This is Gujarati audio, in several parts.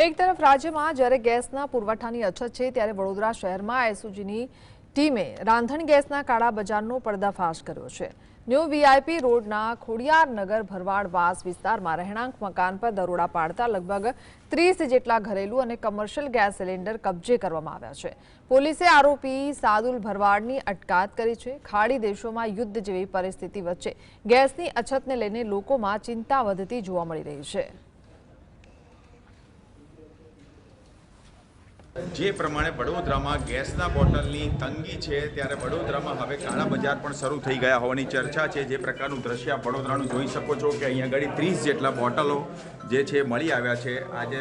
એક તરફ રાજ્યમાં જ્યારે ગેસના પુરવઠાની અછત છે ત્યારે વડોદરા શહેરમાં એસઓજીની ટીમે રાંધણ ગેસના કાળા બજારનો પર્દાફાશ કર્યો છે। ન્યૂ વીઆઈપી રોડના ખોડિયારનગર ભરવાડવાસ વિસ્તારમાં રહેણાંક મકાન પર દરોડા પાડતા લગભગ 30 જેટલા ઘરેલું અને કમર્શિયલ ગેસ સિલિન્ડર કબજે કરવામાં આવ્યા છે। પોલીસે આરોપી સાદુલ ભરવાડની અટકાયત કરી છે। ખાડી દેશોમાં યુદ્ધ જેવી પરિસ્થિતિ વચ્ચે ગેસની અછતને લઈને લોકોમાં ચિંતા વધતી જોવા મળી રહી છે। જે પ્રમાણે વડોદરામાં ગેસના બોટલની તંગી છે ત્યારે વડોદરામાં હવે કાળા બજાર પણ શરૂ થઈ ગયા હોવાની ચર્ચા છે। જે પ્રકારનું દ્રશ્ય આપ વડોદરાનું જોઈ શકો છો કે અહીંયા આગળ 30 જેટલા બોટલો જે છે મળી આવ્યા છે। આજે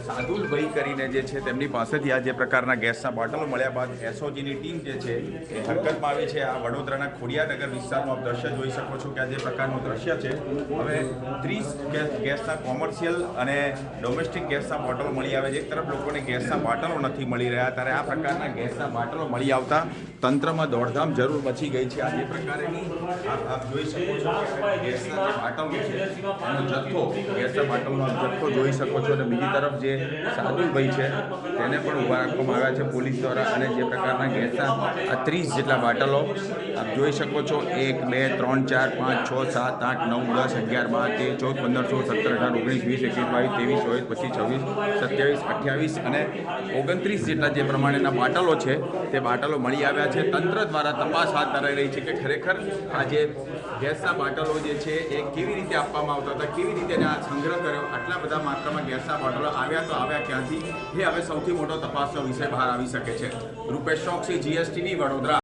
સાદુલભાઈ કરીને જે છે તેમની પાસેથી આ જે પ્રકારના ગેસના બોટલો મળ્યા બાદ એસઓજીની ટીમ જે છે એ હરકતમાં આવી છે। આ વડોદરાના ખોડિયારનગર વિસ્તારમાં આપ દ્રશ્ય જોઈ શકો છો કે આ જે પ્રકારનું દ્રશ્ય છે હવે 30 ગેસના કોમર્શિયલ અને ડોમેસ્ટિક ગેસના બોટલો મળી આવે છે। એક તરફ લોકોને ગેસના બોટલો નથી મળી રહ્યા ત્યારે આ પ્રકારના ગેસના બાટલો મળી આવતા તંત્રમાં દોડધામ જરૂર મચી ગઈ છે। આ જે પ્રકારની આપ જોઈ શકો છો ગેસના જે બાટલો છે એનો જથ્થો ગેસના બાટલોનો જથ્થો જોઈ શકો છો અને બીજી તરફ જે સાદુલભાઈ છે તેને પણ ઊભા રાખવામાં આવ્યા છે પોલીસ દ્વારા અને જે પ્રકારના ગેસના 30 જેટલા બાટલો આપ જોઈ શકો છો 1 2 3 4 5 6 7 8 9 10 11 12 13 14 15 16 17 18 19 20 21 22 23 24 25 27 28 અને 29 જેટલા જે પ્રમાણેના બાટલો છે તે બાટલો મળી આવ્યા છે। તંત્ર દ્વારા તપાસ હાથ ધરાઈ રહી છે કે ખરેખર આ જે ગેસના બાટલો જે છે એ કેવી રીતે આપવામાં આવતા હતા, કેવી રીતે આ સંગ્રહ કર્યો, આટલા બધા માત્રામાં ગેસના બાટલો આવ્યા તો આવ્યા ક્યાંથી, એ હવે સૌથી મોટો તપાસનો વિષય બહાર આવી શકે છે। રૂપેશ ચોકસી, GSTV, વડોદરા।